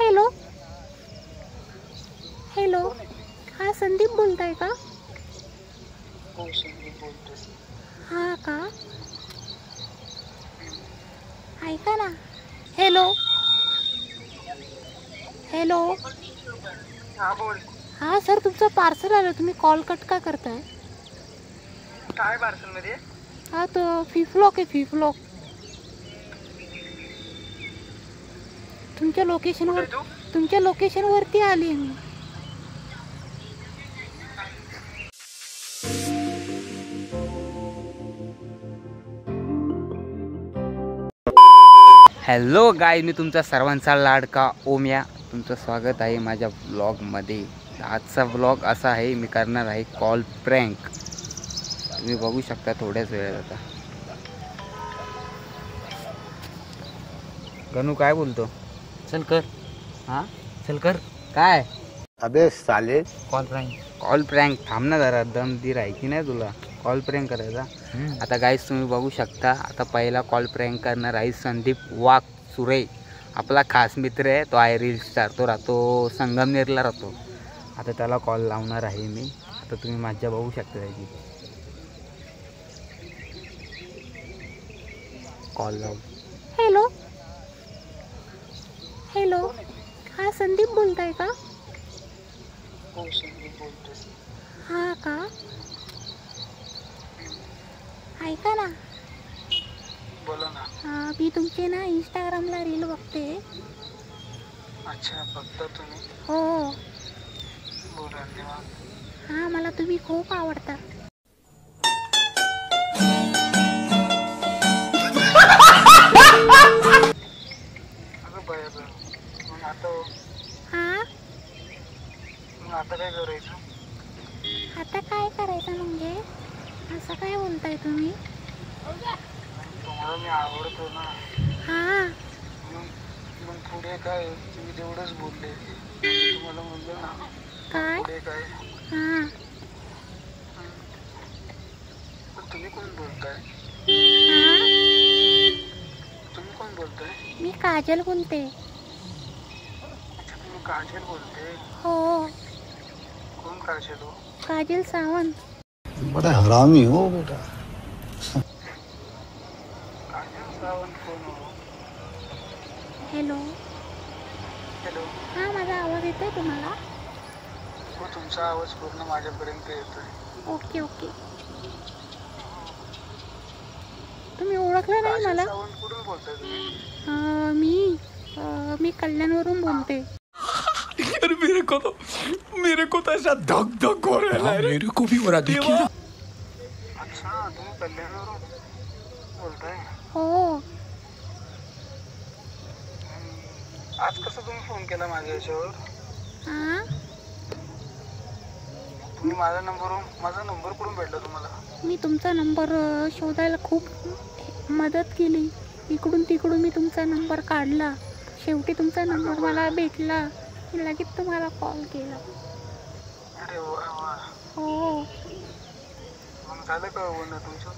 Hello hello, हा संदीप बोलताय का? हो संदीप बोलतोय. हा का, ऐका ना. हॅलो हॅलो, हा बोल. हा सर, तुमचं पार्सल आलं, तुम्ही कॉल कट का करताय? काय पार्सल मध्ये? हा तो फिफ्लॉक आहे, फिफ्लॉक. कुठे आहे तू? तुमच्या लोकेशनवरती आली मी. हॅलो गाय, मी तुमचा सर्वांचा लाडका ओम्या. तुमचं स्वागत आहे माझ्या व्लॉगमध्ये. आजचा व्लॉग असा आहे, मी करणार आहे कॉल प्रँक. तुम्ही बघू शकता थोड्याच वेळात. आता गणू काय बोलतो? चल कर. हां चल कर. काय? अबे साले, कॉल प्रँक थांब ना जरा, दम दी राहायची नाही तुला. कॉल प्रँक करायचा. आता गाईस तुम्ही बघू शकता, आता पहिला कॉल प्रँक करणार आहे संदीप वाघ सुरे. आपला खास मित्र आहे, तो आहे रील स्टार. तो राहतो संगमनेरला राहतो. आता त्याला कॉल लावणार आहे मी. आता तुम्ही मज्जा बघू शकता त्याची. कॉल लावू. हॅलो हॅलो, हा संदीप बोलताय का? हो संदीप बोलतोय. हा का, ऐका ना. बोला ना. मी तुमचे ना इंस्टाग्रामला रील बघते. अच्छा, बघता तुम्ही? हो. बोला धन्यवाद. हा, मला तुम्ही खूप आवडता. अगं बाय गं, मग आता काय करायचं? आता काय करायचं म्हणजे? असं काय बोलताय तुम्ही? तुम्हाला मी आवडतो ना. हा, मग पुढे काय? तुम्ही तेवढंच बोलले. तुम्हाला म्हणलं ना. काय? पुढे काय? हा, पण तुम्ही कोण बोलताय? हा, तुम्ही कोण बोलताय? मी काजल बोलते. अच्छा, तुम्ही काजल बोलते? हो, कोण काजल हो? काजल सावंत. बड़ा हरामी हो बेटा. काजल सावंत कोण हो? Hello, hello. हा, माझा आवाज येतोय तुम्हाला? हो, तुमचा आवाज पूर्ण माझ्यापर्यंत येतोय. Okay okay. तुम्ही ओळखलं नाही मला? काजल सावंत कुठून बोलताय तुम्ही? मी कल्याणवरून बोलते. यार मेरे को तो ऐसा धक धक हो रहा है. मेरे को भी हो रहा देखिए. अच्छा, तुम्ही कल्याणवरून बोलताय? हो. आज कसं तुम्ही फोन केला माझ्या याच्यावर? हा, तुम्ही माझा नंबर कुठून भेटला तुम्हाला? मी तुमचा नंबर शोधायला खूप मदत केली. इकडून तिकडून मी तुमचा नंबर काढला. शेवटी तुमचा नंबर मला भेटला. मी लगेच तुम्हाला कॉल केला. अरे वा वा. हो. मग झालं का बोलणं तुमचं?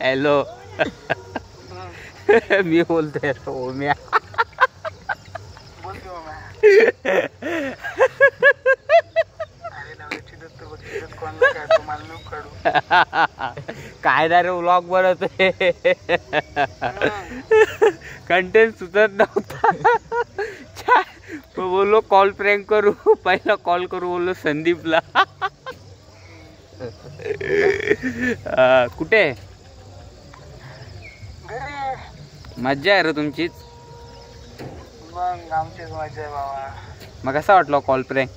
हॅलो. मी बोलतोय ओम्या. बोलतो मग. अरे नवऱ्याची दत्त बघ, कोणाला काय तुम्हाला नको काढू. काय ना रे व्लॉग बनवतोय. कंटेंट सुचत नव्हता. बोललो कॉल प्रँक करू. पहिला कॉल करू बोललो संदीपला. कुठे? घरी. मज्जा आहे रे तुमचीच. मग आमचीच मजा आहे बाबा. मग कसा वाटला कॉल प्रँक?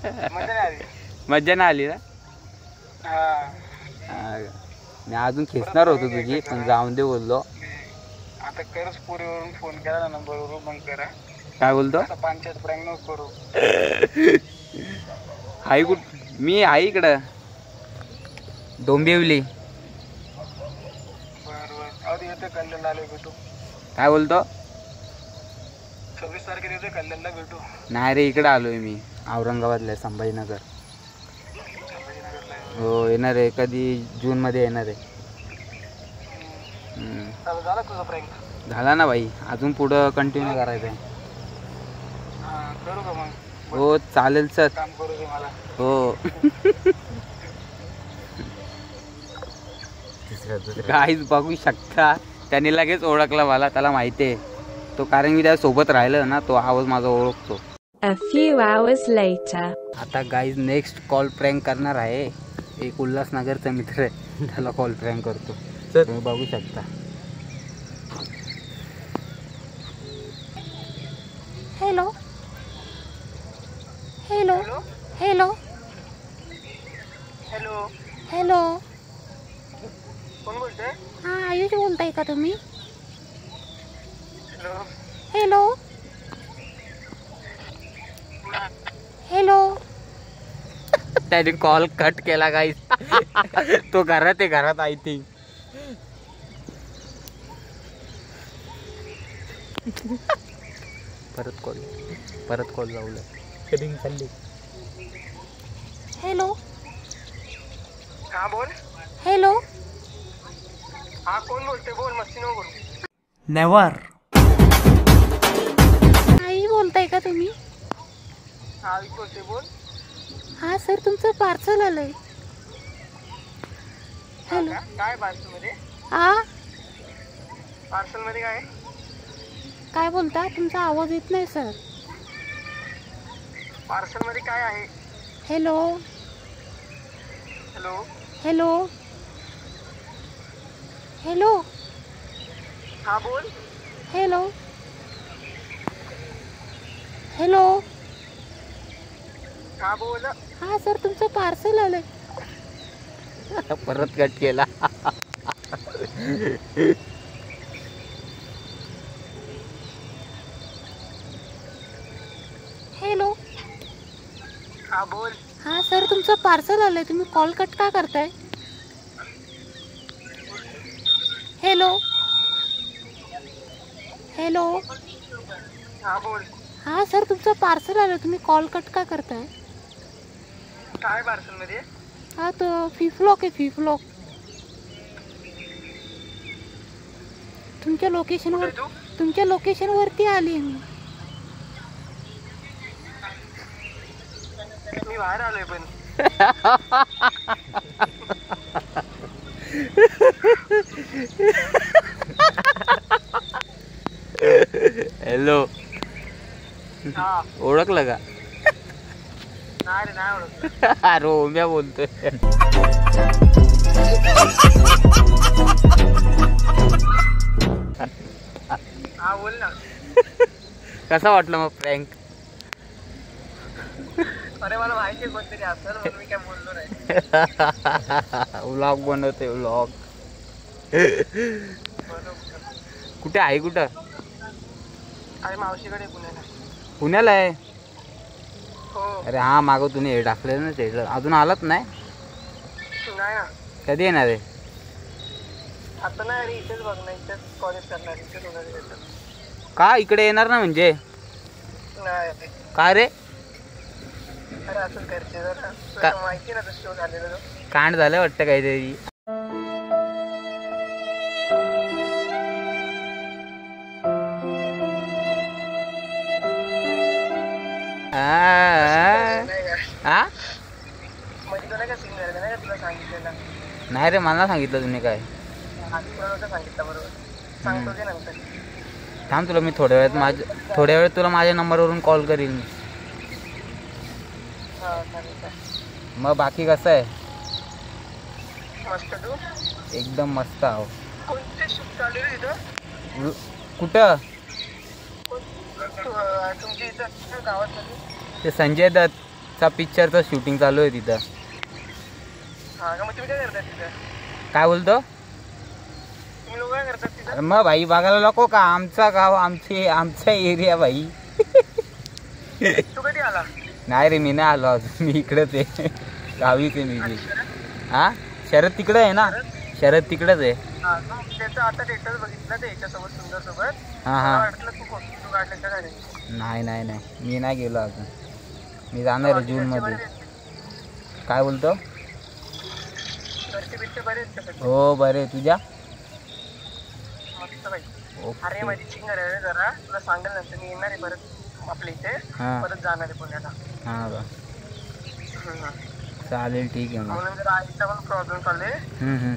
मजा नाही आली. मज्जा नाही आली ना? हा. मी अजून खेचणार होतो तुझी, पण जाऊन दे बोललो. आता करच पुरीवरून फोन केला ना, नंबरवरून मग करा. काय बोलतो? आता पंचायत प्रँक नको करू. हाय कुठ? मी आहे इकडं डोंबिवली. बरं अरे येते कल्याणला आले भेटू. काय बोलतो? 26 तारखेला येते कल्याणला भेटू. नाही रे, इकडं आलोय मी औरंगाबादला, संभाजीनगर. संभाजीनगरला. हो येणार आहे, कधी जूनमध्ये येणार आहे. चला, झाला तुझा प्रँक? झाला ना भाई, अजून पुढं कंटिन्यू करायचं आहे. करू का मग? हो चालेल सर. काम करू दे मला. हो काहीच बघू शकता, त्याने लगेच ओळखला मला, त्याला माहिती आहे तो, कारण मी त्यासोबत राहिलं ना, तो आवाज माझा ओळखतो. A few hours later. आता गाईज नेक्स्ट कॉल प्रँक करणार आहे. एक उल्हासनगरचा मित्र आहे, त्याला कॉल प्रँक करतो. तुम्ही बघू शकता. Hello hello hello hello, hello. कोण बोलतोय? हां आयुष बोलताय का तुम्ही? हॅलो. Hello hello. त्याने कॉल कट केला गाईज. तो घरात आहे, घरात आय थिंक. परत कॉल लावला. कधी चालली? हॅलो हा बोल. हॅलो. हा कोण बोलतोय? बोल, मस्ती नको करू. नेवर. आई बोलताय का तुम्ही? हा बोलतोय, बोल. हां सर तुमचं पार्सल आलंय. हॅलो. काय पार्सल मध्ये? हां पार्सल मध्ये काय? काय बोलता? तुमचा आवाज येत नाही सर. पार्सल मध्ये काय आहे? Hello hello. Hello hello. हा बोल. Hello hello. हा बोल. हां सर तुमचं पार्सल आलंय. परत कट केला. हॅलो. हा बोल. हां सर तुमचं पार्सल आलंय, तुम्ही कॉल कट का करताय? Hello hello. हा बोल. हां सर तुमचं पार्सल आलं, तुम्ही कॉल कट का करताय? काय पार्सल मध्ये? हां तो फिफ्लॉक आहे, फिफ्लॉक. तुमच्या लोकेशनवरती आली मी. मी बाहेर आलोय पण. हॅलो. हा. ओळखलं का? नाही रे, नाही ओळखलं. अरे ओम्या बोलतोय. हा बोल ना. कसा वाटलं मग प्रँक? अरे मला माहिती आहे कोणतरी असेल म्हणून मी काय बोललो नाही. व्लॉग बनवते, व्लॉग. कुठे आहे? कुठं? अरे मावशीकडे पुण्याला. पुण्याला आहे? हो. अरे हा मागं तुम्ही हे टाकलेलं ना ट्रेलर, अजून आलात नाही? नाही ना. कधी येणार आहे? आता नाही रे, इथेच बघ ना, इथेच कॉलेज करणार, इथेच होणार आहे. का इकडे येणार ना? म्हणजे नाही. का रे? अरे असंच घरचे जरा का? तुला माहिती ना, तो शो झालेला तो. कांड झालं वाटतं काहीतरी. हा म्हणजे तुला काय सीन झालं नाही का, तुला सांगितलेलं? नाही रे, मला सांगितलं तुम्ही काय. आधी तुला नव्हतं सांगितलं, बरोबर. सांगतो ते नंतर. थांब, तुला मी थोड्या वेळात तुला माझ्या नंबरवरून कॉल करीन मी. हा चालेल. मग बाकी कसं आहे? मस्त. तू? एकदम मस्त आहो. कोणते शूट चालू आहे इथं? कुठं? तुमच्या इथं गावात मध्ये? ते संजय दत्तचा पिक्चरचं शूटिंग चालू आहे तिथं. हा का? मग तुम्ही काय करतात तिथं? काय बोलतो? तुम्ही लोक काय करतात तिथं? अरे मग भाई बघायला नको का? आमचा गाव, आमचा एरिया भाई. तू कधी आला? नाही रे, मी नाही आलो अजून, मी इकडेच आहे, गावीच आहे मी. हा शरद तिकडे आहे ना? शरद तिकडेच आहे. हा, त्याचं आता डेटच बघितलं ते याच्यासोबत, सुंदर सोबत. हां हां. वाटलं तू काढलं का काय? नाही, मी नाही गेलो अजून. मी जाणार आहे जूनमध्ये. काय बोलतो? घरचे बिरचे बरे आहेत का? हो बरे. तुझ्या? मस्त बाई. ओके. अरे माझी चिंगर आहे रे जरा, तुला सांगेल नंतर मी येणार आहे परत आपल्या इथे, हां परत जाणार आहे पुण्याला. हां का हम्म. चालेल ठीक आहे मग. म्हणून जरा आईचा पण प्रॉब्लेम चालू आहे, हम्म.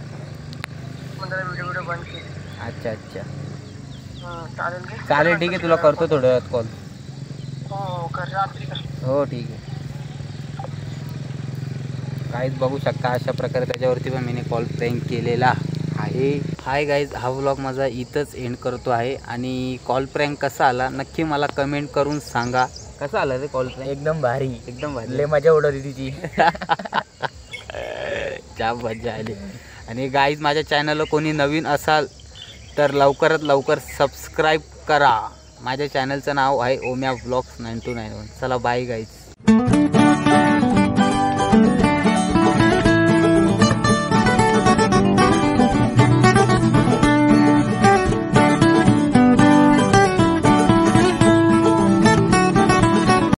म्हणून जरा व्हिडिओ बंद केले. अच्छा अच्छा चालेल की? चालेल ठीक आहे, तुला करतो थोड्या वेळात कॉल. हो कर रात्री कर. हो ठीक आहे. गाईज बघू शकता अशा प्रकारे त्याच्यावरती पण मी कॉल प्रँक केलेला आहे. हाय गाईज, हा व्लॉग माझा इथंच एंड करतो आहे. आणि कॉल प्रँक कसा आला नक्की मला कमेंट करून सांगा. कसा आला रे कॉल प्रँक? एकदम भारी, एकदम भारी. लय मजा उडवली तिची. जाम मजा आली. आणि गाईज माझ्या चॅनलला कोणी नवीन असाल तर लवकरात लवकर सबस्क्राईब करा. माझ्या चॅनलचं नाव आहे ओम्या व्लॉग्स 9291. चला बाय गाईज.